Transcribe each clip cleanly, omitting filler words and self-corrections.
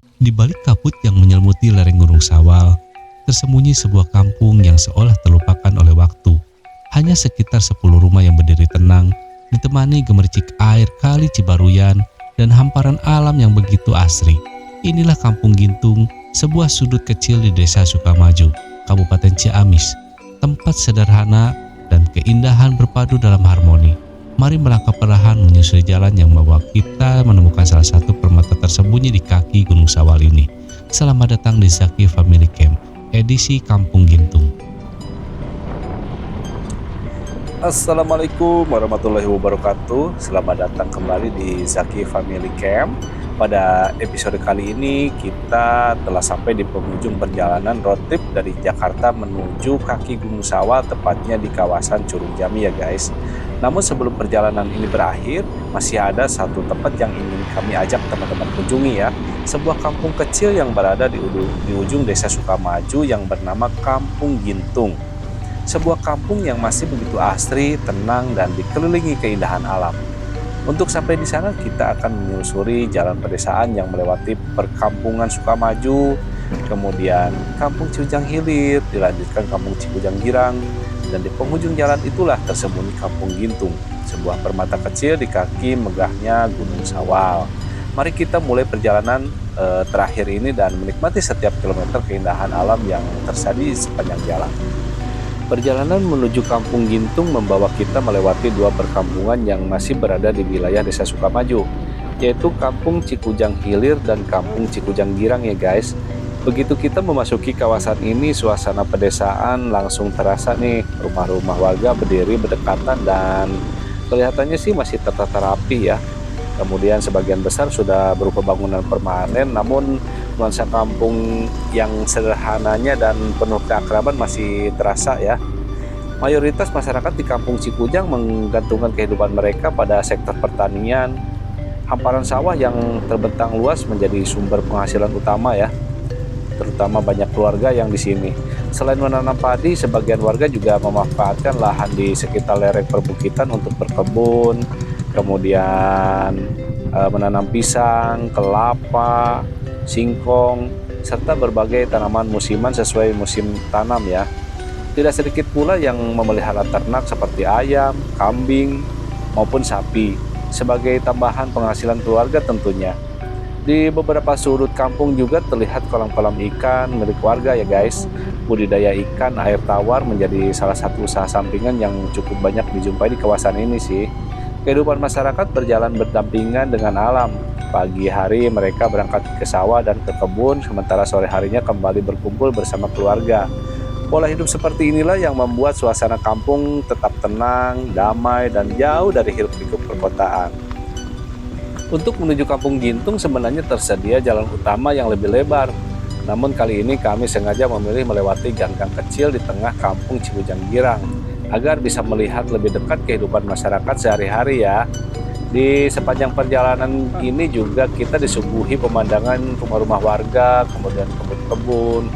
Di balik kabut yang menyelimuti lereng Gunung Sawal, tersembunyi sebuah kampung yang seolah terlupakan oleh waktu. Hanya sekitar 10 rumah yang berdiri tenang, ditemani gemericik air kali Cibaruyan dan hamparan alam yang begitu asri. Inilah Kampung Gintung, sebuah sudut kecil di Desa Sukamaju, Kabupaten Ciamis. Tempat sederhana dan keindahan berpadu dalam harmoni. Mari melangkah perlahan menyusuri jalan yang membawa kita menemukan salah satu permata tersembunyi di kaki Gunung Sawal ini. Selamat datang di Zaki Family Camp, edisi Kampung Gintung. Assalamualaikum warahmatullahi wabarakatuh. Selamat datang kembali di Zaki Family Camp. Pada episode kali ini kita telah sampai di penghujung perjalanan road trip dari Jakarta menuju kaki Gunung Sawal, tepatnya di kawasan Curug Jami ya guys. Namun sebelum perjalanan ini berakhir, masih ada satu tempat yang ingin kami ajak teman-teman kunjungi ya. Sebuah kampung kecil yang berada di ujung Desa Sukamaju yang bernama Kampung Gintung. Sebuah kampung yang masih begitu asri, tenang, dan dikelilingi keindahan alam. Untuk sampai di sana kita akan menyusuri jalan pedesaan yang melewati perkampungan Sukamaju, kemudian Kampung Cikujang Hilir, dilanjutkan Kampung Cikujang Girang, dan di penghujung jalan itulah tersembunyi Kampung Gintung, sebuah permata kecil di kaki megahnya Gunung Sawal. Mari kita mulai perjalanan terakhir ini dan menikmati setiap kilometer keindahan alam yang tersaji sepanjang jalan. Perjalanan menuju Kampung Gintung membawa kita melewati dua perkampungan yang masih berada di wilayah Desa Sukamaju, yaitu Kampung Cikujang Hilir dan Kampung Cikujang Girang ya guys. Begitu kita memasuki kawasan ini, suasana pedesaan langsung terasa nih. Rumah-rumah warga berdiri berdekatan dan kelihatannya sih masih tertata rapi ya. Kemudian sebagian besar sudah berupa bangunan permanen, namun nuansa kampung yang sederhananya dan penuh keakraban masih terasa ya. Mayoritas masyarakat di Kampung Cikujang menggantungkan kehidupan mereka pada sektor pertanian. Hamparan sawah yang terbentang luas menjadi sumber penghasilan utama ya, terutama banyak keluarga yang di sini. Selain menanam padi, sebagian warga juga memanfaatkan lahan di sekitar lereng perbukitan untuk berkebun, kemudian menanam pisang, kelapa, singkong, serta berbagai tanaman musiman sesuai musim tanam ya. Tidak sedikit pula yang memelihara ternak seperti ayam, kambing, maupun sapi sebagai tambahan penghasilan keluarga tentunya. Di beberapa sudut kampung juga terlihat kolam-kolam ikan milik warga ya guys. Budidaya ikan air tawar menjadi salah satu usaha sampingan yang cukup banyak dijumpai di kawasan ini sih. Kehidupan masyarakat berjalan berdampingan dengan alam. Pagi hari mereka berangkat ke sawah dan ke kebun, sementara sore harinya kembali berkumpul bersama keluarga. Pola hidup seperti inilah yang membuat suasana kampung tetap tenang, damai, dan jauh dari hiruk-pikuk perkotaan. Untuk menuju Kampung Gintung sebenarnya tersedia jalan utama yang lebih lebar. Namun kali ini kami sengaja memilih melewati gang-gang kecil di tengah Kampung Cikujang Girang agar bisa melihat lebih dekat kehidupan masyarakat sehari-hari ya. Di sepanjang perjalanan ini juga kita disuguhi pemandangan rumah-rumah warga, kemudian kebun-kebun,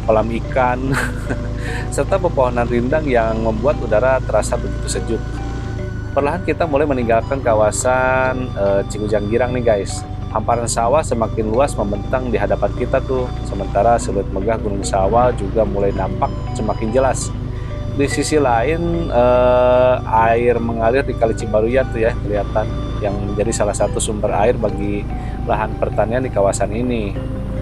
kolam ikan, serta pepohonan rindang yang membuat udara terasa begitu sejuk. Perlahan kita mulai meninggalkan kawasan Cikujang Girang nih guys. Hamparan sawah semakin luas membentang di hadapan kita tuh, sementara siluet megah Gunung Sawal juga mulai nampak semakin jelas. Di sisi lain air mengalir di Kali Cibaruyan tuh ya kelihatan, yang menjadi salah satu sumber air bagi lahan pertanian di kawasan ini.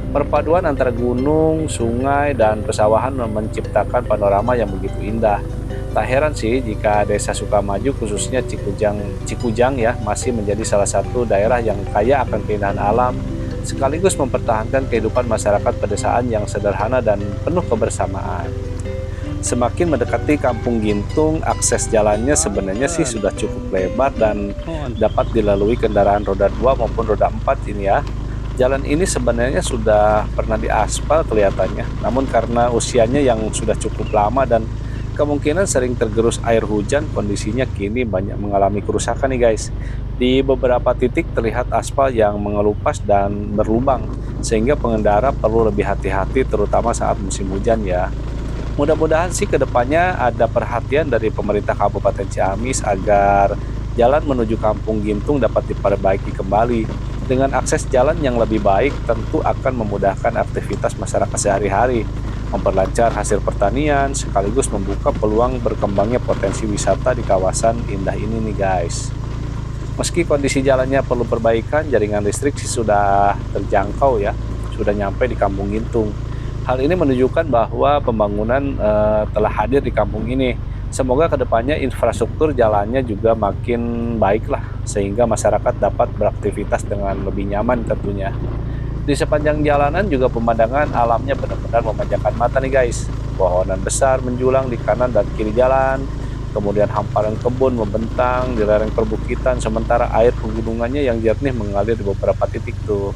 Perpaduan antara gunung, sungai, dan persawahan menciptakan panorama yang begitu indah. Tak heran sih jika Desa Sukamaju khususnya Cikujang ya masih menjadi salah satu daerah yang kaya akan keindahan alam, sekaligus mempertahankan kehidupan masyarakat pedesaan yang sederhana dan penuh kebersamaan. Semakin mendekati Kampung Gintung, akses jalannya sebenarnya sih sudah cukup lebar dan dapat dilalui kendaraan roda 2 maupun roda 4 ini ya. Jalan ini sebenarnya sudah pernah diaspal kelihatannya, namun karena usianya yang sudah cukup lama dan kemungkinan sering tergerus air hujan, kondisinya kini banyak mengalami kerusakan nih guys. Di beberapa titik terlihat aspal yang mengelupas dan berlubang, sehingga pengendara perlu lebih hati-hati terutama saat musim hujan ya. Mudah-mudahan sih kedepannya ada perhatian dari pemerintah Kabupaten Ciamis agar jalan menuju Kampung Gintung dapat diperbaiki kembali. Dengan akses jalan yang lebih baik tentu akan memudahkan aktivitas masyarakat sehari-hari, memperlancar hasil pertanian, sekaligus membuka peluang berkembangnya potensi wisata di kawasan indah ini nih guys. Meski kondisi jalannya perlu perbaikan, jaringan listrik sih sudah terjangkau ya, sudah nyampe di Kampung Gintung. Hal ini menunjukkan bahwa pembangunan telah hadir di kampung ini. Semoga kedepannya infrastruktur jalannya juga makin baik lah, sehingga masyarakat dapat beraktivitas dengan lebih nyaman tentunya. Di sepanjang jalanan juga pemandangan alamnya benar-benar memanjakan mata nih guys. Pohonan besar menjulang di kanan dan kiri jalan, kemudian hamparan kebun membentang di lereng perbukitan, sementara air pegunungannya yang jernih mengalir di beberapa titik tuh.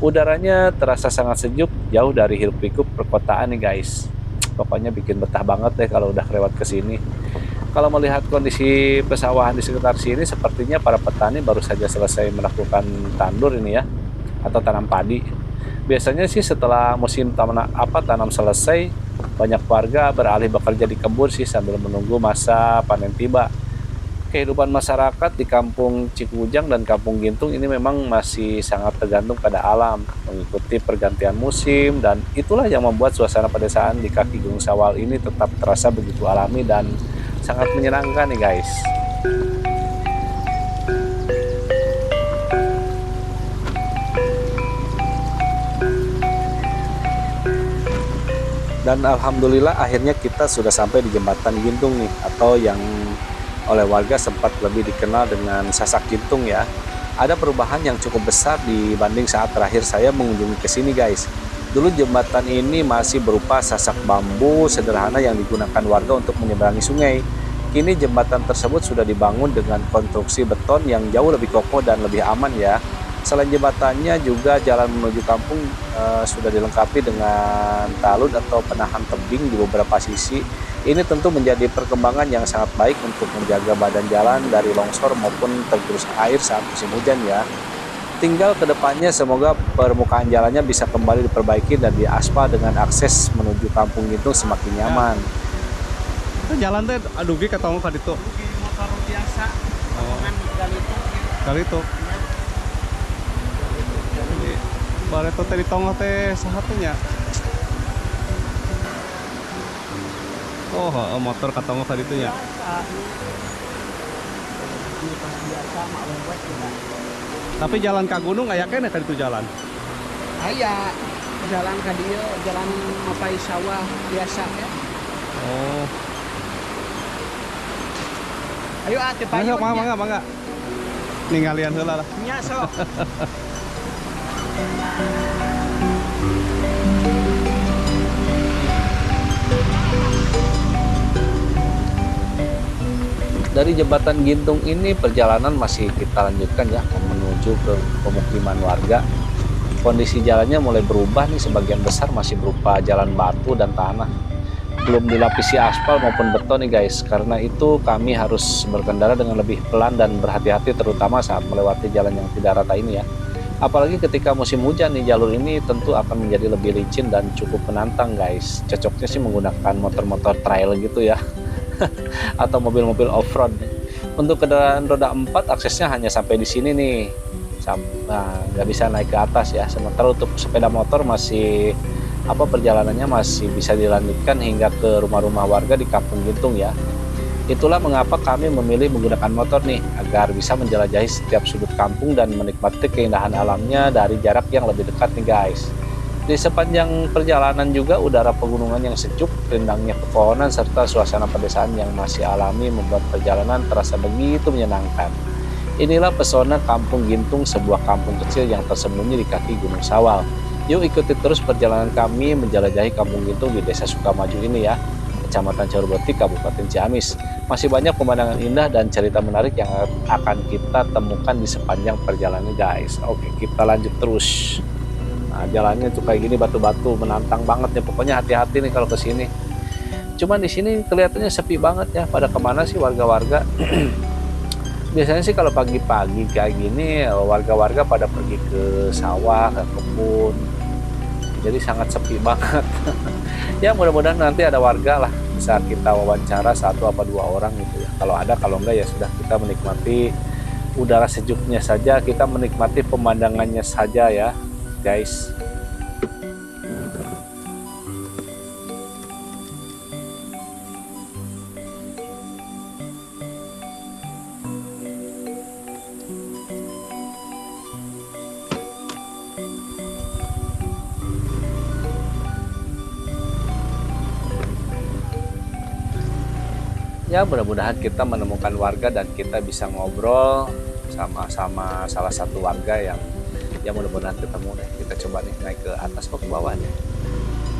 Udaranya terasa sangat sejuk, jauh dari hiruk-pikuk perkotaan nih guys. Pokoknya bikin betah banget deh kalau udah lewat ke sini. Kalau melihat kondisi pesawahan di sekitar sini, sepertinya para petani baru saja selesai melakukan tandur ini ya, atau tanam padi. Biasanya sih setelah musim tanam selesai, banyak warga beralih bekerja di kebun sih sambil menunggu masa panen tiba. Kehidupan masyarakat di Kampung Cikujang dan Kampung Gintung ini memang masih sangat tergantung pada alam, mengikuti pergantian musim, dan itulah yang membuat suasana pedesaan di kaki Gunung Sawal ini tetap terasa begitu alami dan sangat menyenangkan nih guys. Dan alhamdulillah akhirnya kita sudah sampai di jembatan Gintung nih, atau yang oleh warga sempat lebih dikenal dengan Sasak Gintung ya. Ada perubahan yang cukup besar dibanding saat terakhir saya mengunjungi ke sini guys. Dulu jembatan ini masih berupa sasak bambu sederhana yang digunakan warga untuk menyeberangi sungai. Kini jembatan tersebut sudah dibangun dengan konstruksi beton yang jauh lebih kokoh dan lebih aman ya. Selain jembatannya juga jalan menuju kampung sudah dilengkapi dengan talud atau penahan tebing di beberapa sisi. Ini tentu menjadi perkembangan yang sangat baik untuk menjaga badan jalan dari longsor maupun tergerus air saat musim hujan ya. Tinggal kedepannya semoga permukaan jalannya bisa kembali diperbaiki dan diaspal dengan akses menuju kampung itu semakin nyaman. Itu jalan teh aduh ge ketemu ka ditu. Motor biasa, rombongan Kali itu. Bareto teh di tongah teh saha teh nya? Oh, motor katongah ka ditu nya. biasa mak lewat juga. Tapi jalan ka gunung aya keneh ka ditu jalan. Aya jalan ka dieu, jalan mapai sawah biasa ya. Oh. Ayo atuh Ayo, payun. mangga. Ninggalian heula lah. Nya sok. Dari jembatan Gintung ini perjalanan masih kita lanjutkan ya menuju ke pemukiman warga. Kondisi jalannya mulai berubah nih, sebagian besar masih berupa jalan batu dan tanah. Belum dilapisi aspal maupun beton nih guys. Karena itu kami harus berkendara dengan lebih pelan dan berhati-hati terutama saat melewati jalan yang tidak rata ini ya. Apalagi ketika musim hujan nih, jalur ini tentu akan menjadi lebih licin dan cukup menantang guys. Cocoknya sih menggunakan motor-motor trail gitu ya. Atau mobil-mobil off-road. Untuk kendaraan roda 4 aksesnya hanya sampai di sini nih. Nah, nggak bisa naik ke atas ya. Sementara untuk sepeda motor masih perjalanannya masih bisa dilanjutkan hingga ke rumah-rumah warga di Kampung Gintung ya. Itulah mengapa kami memilih menggunakan motor nih, agar bisa menjelajahi setiap sudut kampung dan menikmati keindahan alamnya dari jarak yang lebih dekat nih guys. Di sepanjang perjalanan juga udara pegunungan yang sejuk, rindangnya pepohonan, serta suasana pedesaan yang masih alami membuat perjalanan terasa begitu menyenangkan. Inilah pesona Kampung Gintung, sebuah kampung kecil yang tersembunyi di kaki Gunung Sawal. Yuk ikuti terus perjalanan kami menjelajahi Kampung Gintung di Desa Sukamaju ini ya, Kecamatan Coroboti, Kabupaten Ciamis. Masih banyak pemandangan indah dan cerita menarik yang akan kita temukan di sepanjang perjalanan guys. Oke, kita lanjut terus. Nah, jalannya tuh kayak gini, batu-batu menantang banget ya. Pokoknya hati-hati nih kalau ke sini. Cuman di sini kelihatannya sepi banget ya. Pada kemana sih warga-warga? Biasanya sih kalau pagi-pagi kayak gini warga-warga pada pergi ke sawah, ke kebun. Jadi sangat sepi banget. Ya mudah-mudahan nanti ada warga lah, bisa kita wawancara 1 atau 2 orang gitu ya. Kalau ada, kalau enggak ya sudah, kita menikmati udara sejuknya saja, kita menikmati pemandangannya saja ya guys. Ya mudah-mudahan kita menemukan warga dan kita bisa ngobrol sama salah satu warga yang ya mudah-mudahan ketemu deh. Kita coba nih naik ke atas, kok ke bawah nih,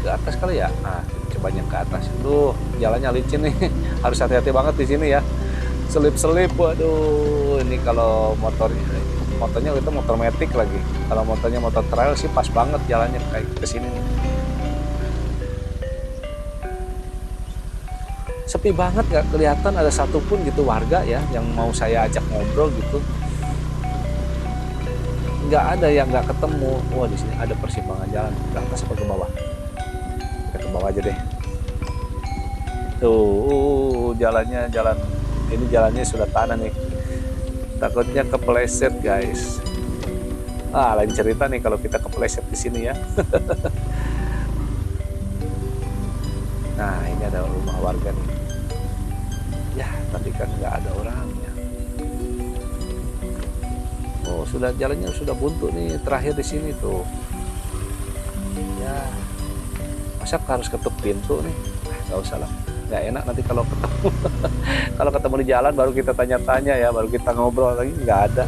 ke atas kali ya. Nah kita coba yang ke atas. Duh jalannya licin nih harus hati-hati banget di sini ya, selip-selip. Waduh ini kalau motornya itu motor matic lagi, kalau motornya motor trail sih pas banget jalannya kayak ke sini nih. Sepi banget, nggak kelihatan ada satupun gitu warga ya yang mau saya ajak ngobrol gitu. Nggak ada yang nggak ketemu. Wah di sini ada persimpangan jalan, ke atas apa ke bawah? Kita ke bawah aja deh. Tuh jalannya jalannya sudah tanah nih. Takutnya kepleset guys. Lain cerita nih kalau kita kepleset di sini ya. Nah ini ada rumah warga nih. Ya tapi kan nggak ada orangnya. Oh sudah jalannya sudah buntu nih, terakhir di sini tuh. Ya masa harus ketuk pintu nih? Nggak usah lah, nggak enak nanti kalau ketemu. Kalau ketemu di jalan baru kita tanya-tanya ya, baru kita ngobrol lagi, nggak ada.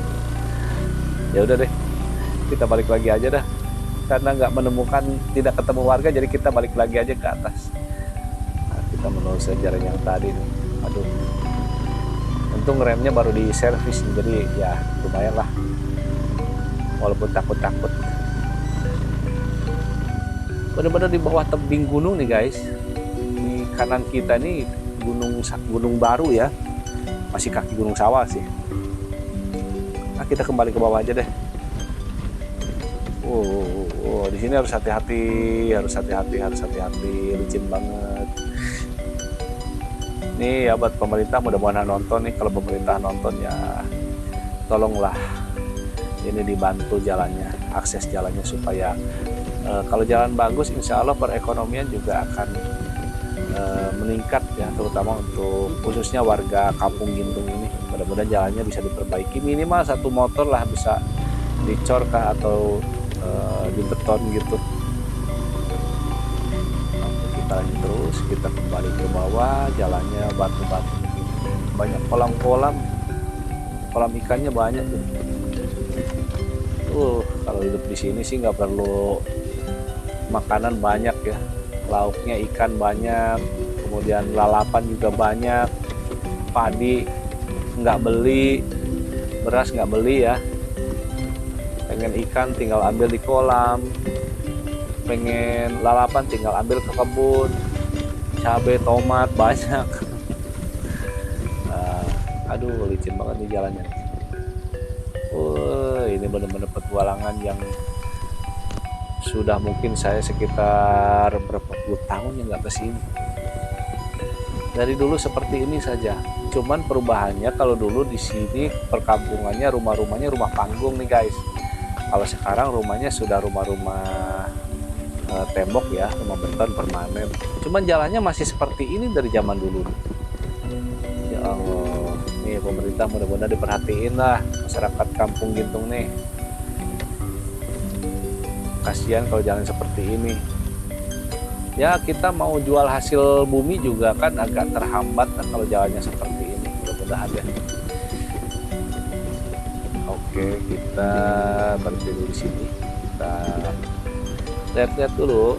Ya udah deh, kita balik lagi aja dah. Karena nggak menemukan, tidak ketemu warga, jadi kita balik lagi aja ke atas. Nah, kita menelusuri jalan yang tadi nih. Aduh, untung remnya baru di servis, jadi ya lumayan lah. Walaupun takut-takut. Benar-benar di bawah tebing gunung nih guys. Di kanan kita nih gunung baru ya, masih kaki gunung sawah sih. Nah kita kembali ke bawah aja deh. Di sini harus hati-hati, licin banget. Nih ya buat pemerintah, mudah-mudahan nonton nih. Kalau pemerintah nonton ya tolonglah ini dibantu jalannya, akses jalannya supaya kalau jalan bagus insya Allah perekonomian juga akan meningkat ya, terutama untuk khususnya warga Kampung Gintung ini. Mudah-mudahan jalannya bisa diperbaiki, minimal satu motor lah bisa dicor kah atau di beton gitu. Kita lanjut terus, kita kembali ke bawah, jalannya batu-batu begini, banyak kolam ikannya banyak tuh. Kalau hidup di sini sih nggak perlu makanan banyak ya, lauknya ikan banyak, kemudian lalapan juga banyak, padi nggak beli, beras nggak beli ya. Pengen ikan tinggal ambil di kolam, pengen lalapan tinggal ambil ke kebun, cabai, tomat banyak. Aduh licin banget nih jalannya. Ini benar-benar petualangan yang sudah mungkin saya sekitar berapa puluh tahun yang nggak kesini. Dari dulu seperti ini saja. Cuman perubahannya kalau dulu di sini perkampungannya rumah-rumahnya rumah panggung nih guys. Kalau sekarang rumahnya sudah rumah-rumah tembok ya, rumah beton permanen. Cuman jalannya masih seperti ini dari zaman dulu. Ya Allah, nih pemerintah mudah-mudahan diperhatiin lah masyarakat Kampung Gintung nih. Kasihan kalau jalan seperti ini. Ya kita mau jual hasil bumi juga kan agak terhambat kan kalau jalannya seperti ini. Mudah-mudahan ya. Oke, kita berhenti dulu di sini. Kita lihat-lihat dulu.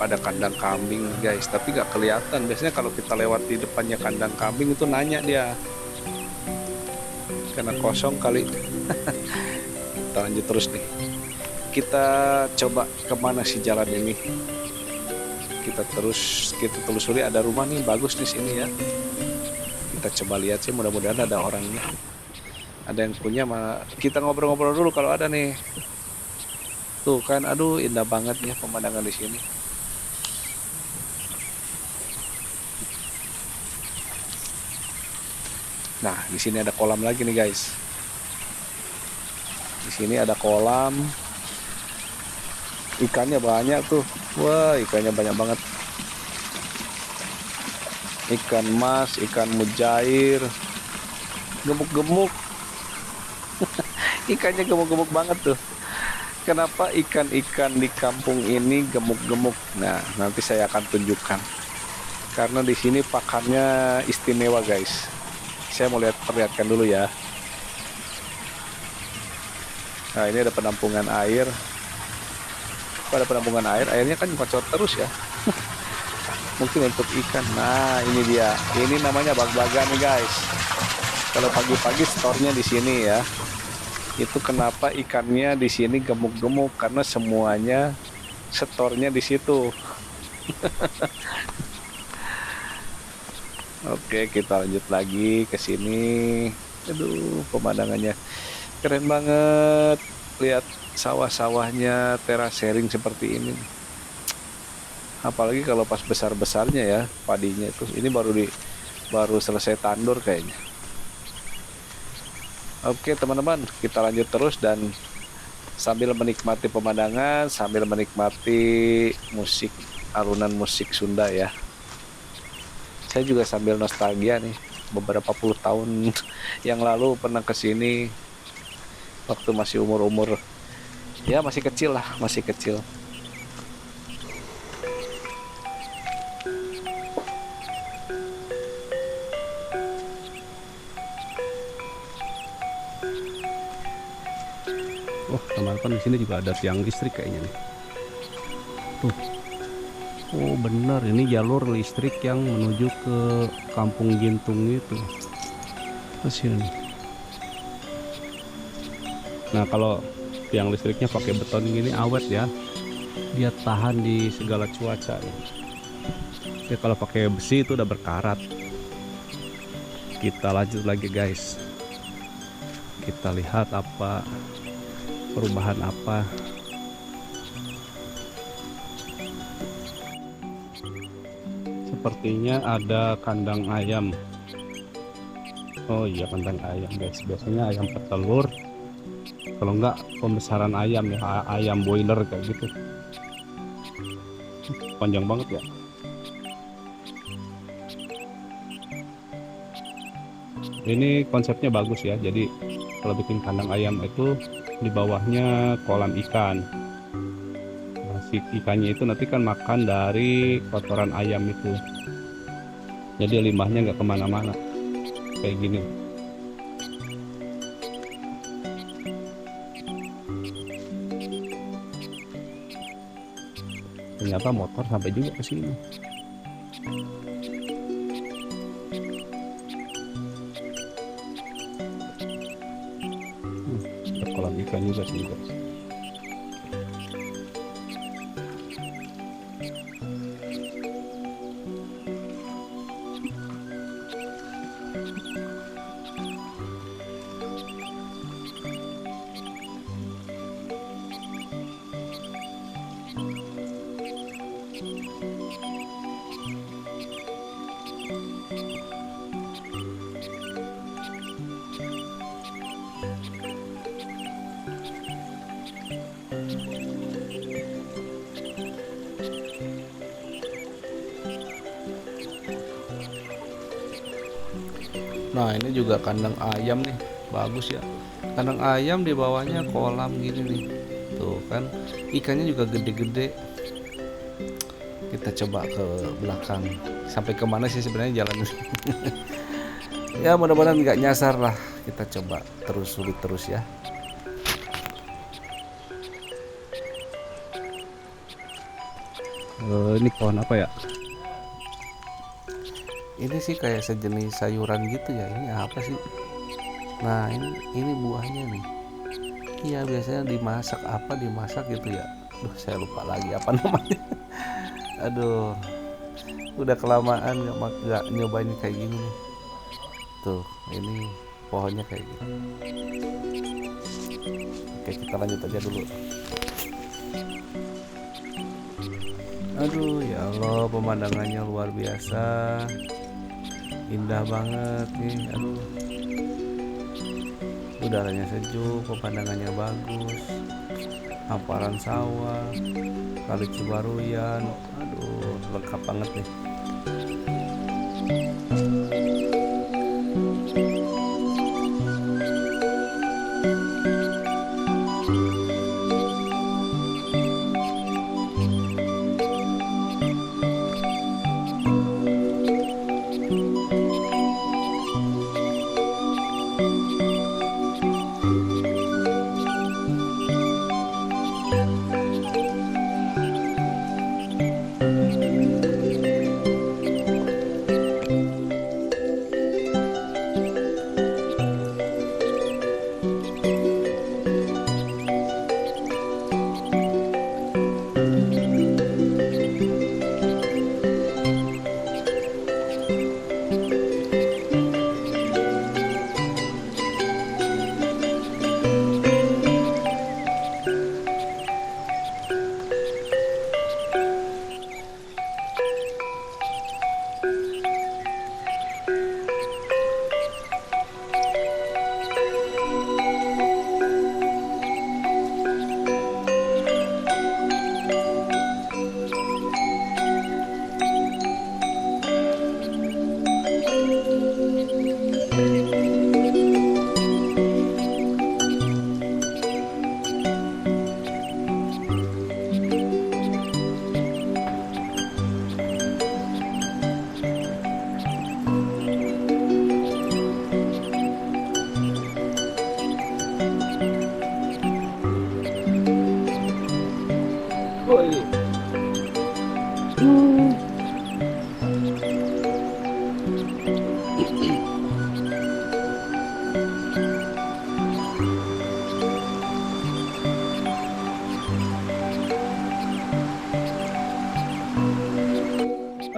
Ada kandang kambing guys, tapi nggak kelihatan. Biasanya kalau kita lewat di depannya kandang kambing itu nanya dia, karena kosong kali. Kita lanjut terus nih. Kita coba kemana sih jalan ini? Kita telusuri, ada rumah nih bagus di sini ya. Kita coba lihat sih, mudah-mudahan ada orangnya. Ada yang punya, kita ngobrol-ngobrol dulu kalau ada nih. Tuh kan, aduh indah banget ya pemandangan di sini. Nah, di sini ada kolam lagi nih guys. Di sini ada kolam. Ikannya banyak tuh. Wah, ikannya banyak banget. Ikan mas, ikan mujair, gemuk-gemuk. Ikannya gemuk-gemuk banget tuh. Kenapa ikan-ikan di kampung ini gemuk-gemuk? Nah, nanti saya akan tunjukkan. Karena di sini pakannya istimewa guys. Saya mau perlihatkan dulu ya. Nah, ini ada penampungan air. Pada penampungan air, airnya kan kocor terus ya. Mungkin untuk ikan. Nah, ini dia. Ini namanya bag-bagan nih guys. Kalau pagi-pagi storenya di sini ya. Itu kenapa ikannya di sini gemuk-gemuk, karena semuanya setornya di situ. Oke, kita lanjut lagi ke sini. Aduh, pemandangannya keren banget. Lihat sawah-sawahnya, terasering seperti ini. Apalagi kalau pas besar-besarnya ya padinya itu. Ini baru selesai tandur kayaknya. Oke teman-teman, kita lanjut terus dan sambil menikmati pemandangan, sambil menikmati musik, alunan musik Sunda ya. Saya juga sambil nostalgia nih, beberapa puluh tahun yang lalu pernah kesini waktu masih umur-umur ya masih kecil lah, masih kecil. Oh, teman-teman, di sini juga ada tiang listrik kayaknya nih. Tuh. Oh, benar, ini jalur listrik yang menuju ke Kampung Gintung itu. Ke sini. Nah, kalau tiang listriknya pakai beton gini awet ya. Dia tahan di segala cuaca nih. Tapi kalau pakai besi itu udah berkarat. Kita lanjut lagi guys. Kita lihat apa perubahan apa. Sepertinya ada kandang ayam. Oh iya, kandang ayam guys. Biasanya ayam petelur. Kalau enggak pembesaran ayam ya, ayam boiler kayak gitu. Panjang banget ya. Ini konsepnya bagus ya. Jadi kalau bikin kandang ayam itu di bawahnya kolam ikan. Nah, si ikannya itu nanti kan makan dari kotoran ayam itu. Jadi limbahnya nggak kemana-mana. Kayak gini. Ternyata motor sampai juga ke sini. Ada kolam ikan juga sih guys. Nah, ini juga kandang ayam nih, bagus ya. Kandang ayam di bawahnya kolam gini nih. Tuh kan, ikannya juga gede-gede. Kita coba ke belakang. Sampai kemana sih sebenarnya jalan ini? Ya mudah-mudahan nggak nyasar lah. Kita coba sulit terus ya. Ini pohon apa ya? Ini sih kayak sejenis sayuran gitu ya. Ini apa sih? Nah, ini buahnya nih. Iya, biasanya dimasak gitu ya. Duh, saya lupa lagi apa namanya. Aduh, udah kelamaan nggak nyobain kayak gini nih. Tuh, ini pohonnya kayak gini. Oke, kita lanjut aja dulu. Aduh, ya Allah, pemandangannya luar biasa. Indah banget nih. Aduh, udaranya sejuk, pemandangannya bagus, hamparan sawah, kali Cibaruyan. Aduh, lengkap banget nih.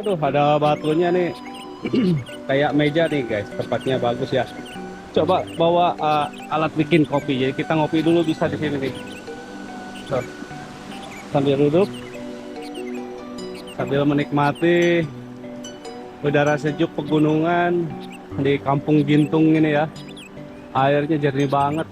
Aduh, ada batunya nih. Kayak meja nih guys, tempatnya bagus ya. Coba bawa alat bikin kopi. Jadi kita ngopi dulu bisa di sini nih. So, sambil duduk, sambil menikmati udara sejuk pegunungan di Kampung Gintung ini ya. Airnya jernih banget.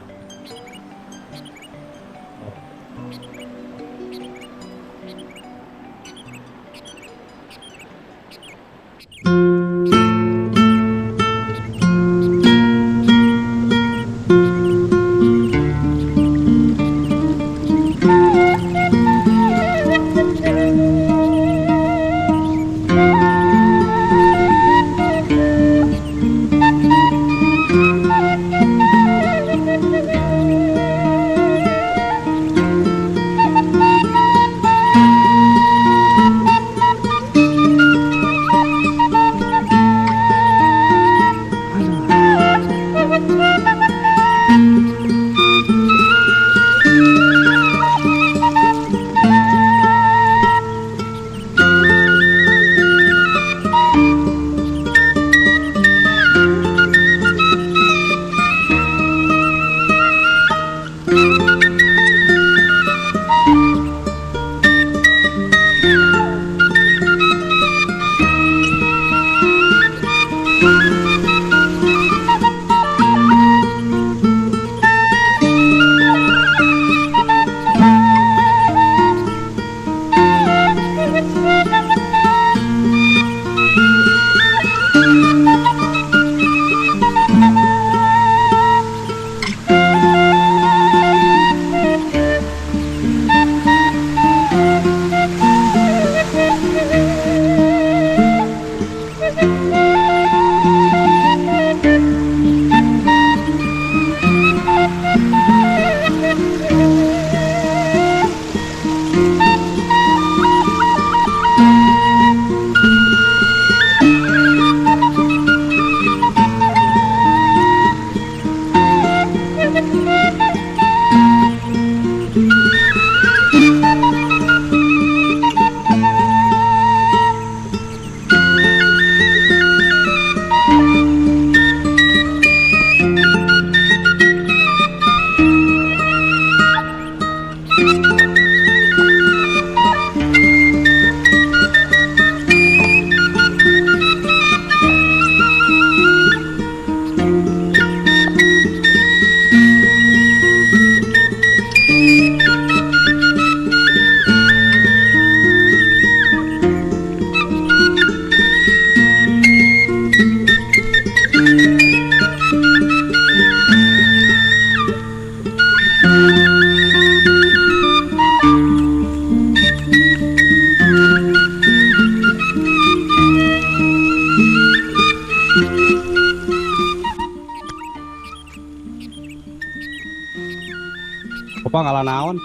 jualan naon?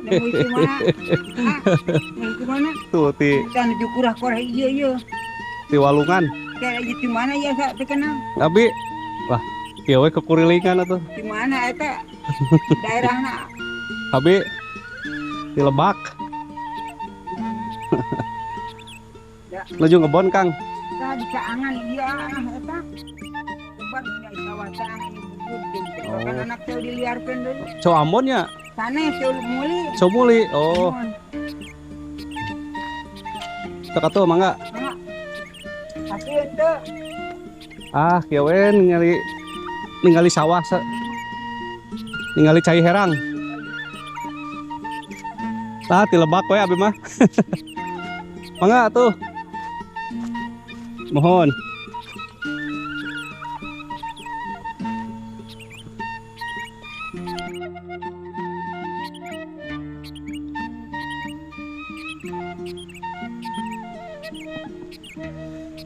Nemu itu mana? Nemu itu mana? Tuh Kan curah koreh iya. di walungan. Kayak gitu mana ya saya terkenal. Tapi wah, kieu we kekurilingan atuh. Di mana eta? Daerahna. Tapi di Lebak. Ya. Nuju ngebon Kang. Tah di Caangan iya eta. Lebat punya sawah Caangan ini bubur. Kan anak saya diliarkeun deui. So Ambonnya, Sana saya muli. so muli. Oh, teu atuh mangga. Pasti itu. Ah, kieu we ningali sawah ningali cai herang. Tah ti Lebak we abi mah. Mangga atuh. Mohon.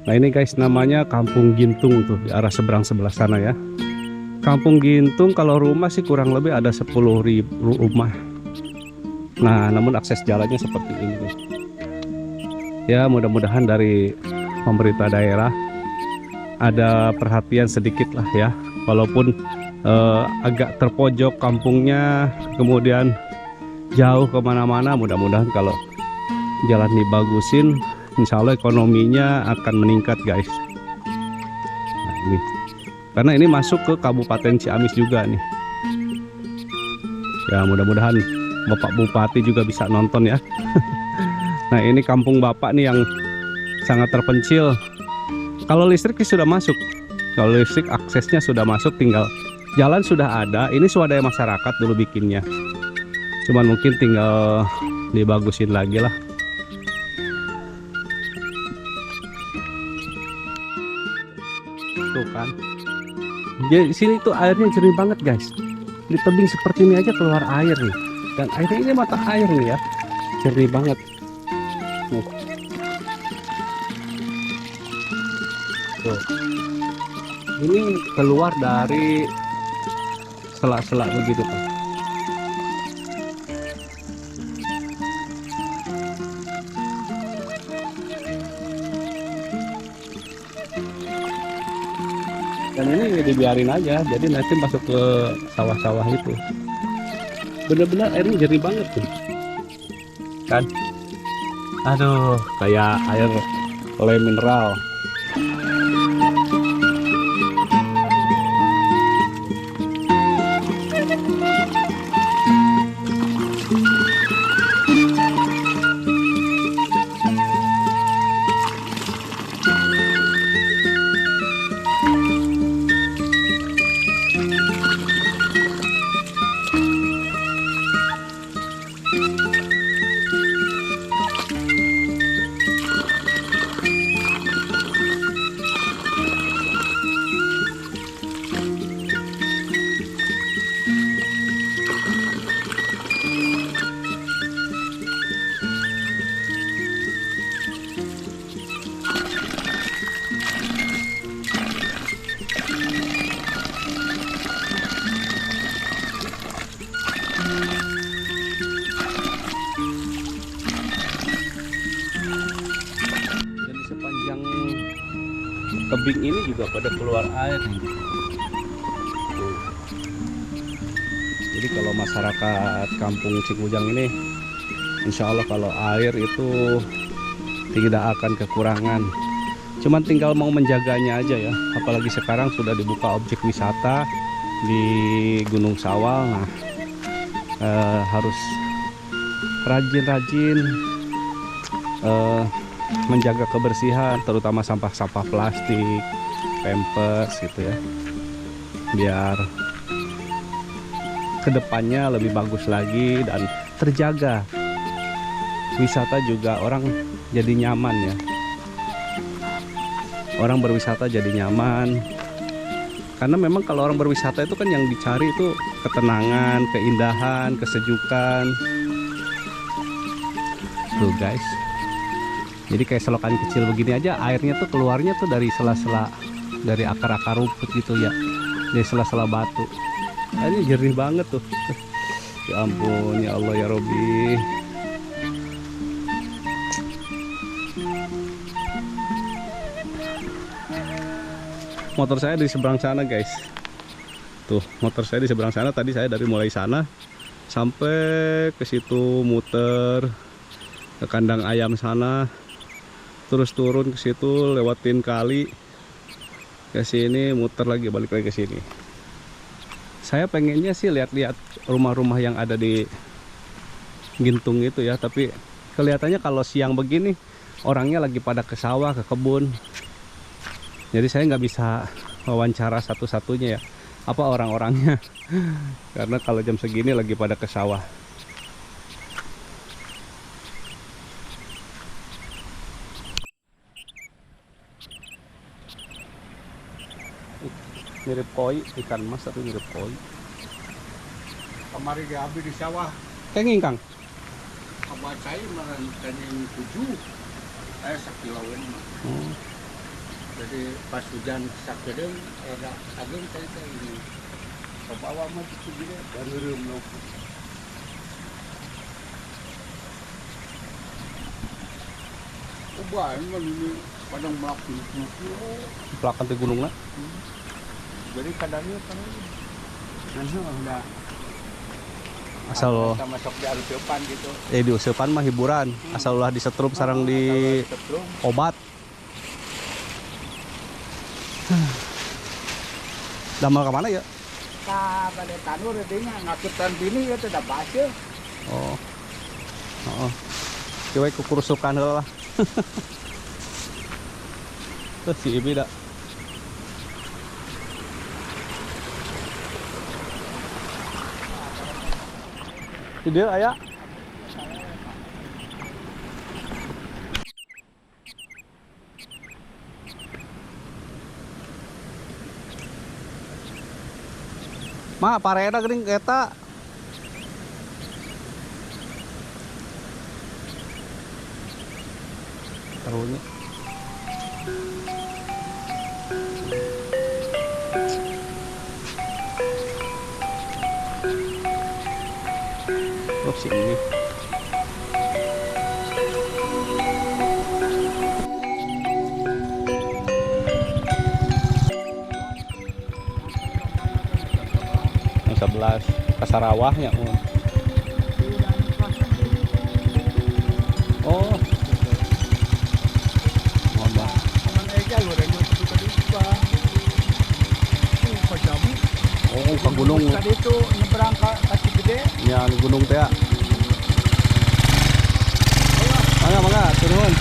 Nah ini guys namanya Kampung Gintung tuh di arah seberang sebelah sana ya. Kampung Gintung kalau rumah sih kurang lebih ada 10.000 rumah. Nah namun akses jalannya seperti ini guys. Ya mudah-mudahan dari pemerintah daerah ada perhatian sedikit lah ya. Walaupun agak terpojok kampungnya, kemudian jauh kemana-mana, mudah-mudahan kalau jalan dibagusin insya Allah ekonominya akan meningkat guys. Nah ini karena ini masuk ke Kabupaten Ciamis juga nih ya, mudah-mudahan Bapak Bupati juga bisa nonton ya. Nah ini kampung Bapak nih yang sangat terpencil. Kalau listrik sudah masuk, kalau listrik aksesnya sudah masuk, tinggal jalan sudah ada. Ini swadaya masyarakat dulu bikinnya, cuman mungkin tinggal dibagusin lagi lah. Tuh kan, jadi sini tuh airnya jernih banget guys. Di tebing seperti ini aja keluar air nih, dan airnya ini mata air nih ya, jernih banget. Tuh, ini keluar dari selak-selak begitu kan. Dan ini dibiarin aja, jadi nanti masuk ke sawah-sawah itu. Bener-bener airnya jernih banget tuh kan. Aduh, kayak air oleh mineral. Tebing ini juga pada keluar air nih. Tuh. Jadi kalau masyarakat kampung Cikujang ini insya Allah kalau air itu tidak akan kekurangan, cuman tinggal mau menjaganya aja ya. Apalagi sekarang sudah dibuka objek wisata di Gunung Sawal. Nah harus rajin-rajin menjaga kebersihan, terutama sampah-sampah plastik, pampers gitu ya, biar kedepannya lebih bagus lagi dan terjaga. Wisata juga orang jadi nyaman ya, orang berwisata jadi nyaman, karena memang kalau orang berwisata itu kan yang dicari itu ketenangan, keindahan, kesejukan. Tuh guys, jadi kayak selokan kecil begini aja, airnya tuh keluarnya tuh dari sela-sela, dari akar-akar rumput gitu ya, dari sela-sela batu. Ini jernih banget tuh. Ya ampun, ya Allah ya Robi. Motor saya di seberang sana guys. Tuh motor saya di seberang sana. Tadi saya dari mulai sana sampai ke situ muter ke kandang ayam sana, terus turun ke situ lewatin kali ke sini, muter lagi balik lagi ke sini. Saya pengennya sih lihat-lihat rumah-rumah yang ada di Gintung itu ya, tapi kelihatannya kalau siang begini orangnya lagi pada ke sawah, ke kebun. Jadi saya nggak bisa wawancara satu-satunya ya, apa orang-orangnya. Karena kalau jam segini lagi pada ke sawah. Mirip koi, ikan mas tapi mirip koi. Kemarin diambil di sawah. Kenging Kang. Abah saya merantarkan yang 7. Saya sakilawan. Jadi pas hujan sakit ada ageng saya ini. Ke bawah mah itu juga dan ngereum loh. Ubah ini padang melaku. Belakang di gunung lah. Jadi kadangnya kan udah Asal sama sok di arupan gitu. di usepan mah hiburan. Asal ulah disetrup sarang di Setrum. obat. Damal ke mana ya? Ka pada tanur dinya ngakutan bini ya tidak baca. Oh. Oh. Cewek kukurusukan heula lah. Tuh si Ibi dah. Dia aya. Ma, pareda geuning eta. Tahunya. Oh, sini. Yang 11 Kasarawahnya. Oh. Ngomong. Aman aja lu reno itu tadi Pak. Pajamu. Oh, ke gunung. Tadi itu nyebrang ke kaki gede. Ya, di gunung teh. Mangga, turun.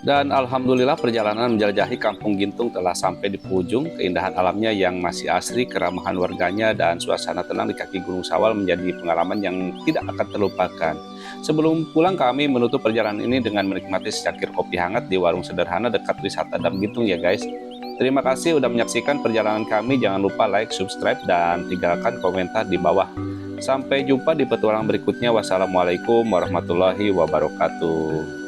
Dan alhamdulillah perjalanan menjelajahi Kampung Gintung telah sampai di penghujung. Keindahan alamnya yang masih asri, keramahan warganya, dan suasana tenang di kaki Gunung Sawal menjadi pengalaman yang tidak akan terlupakan. Sebelum pulang kami menutup perjalanan ini dengan menikmati secangkir kopi hangat di warung sederhana dekat wisata Dam Gintung ya guys. Terima kasih sudah menyaksikan perjalanan kami. Jangan lupa like, subscribe, dan tinggalkan komentar di bawah. Sampai jumpa di petualangan berikutnya. Wassalamualaikum warahmatullahi wabarakatuh.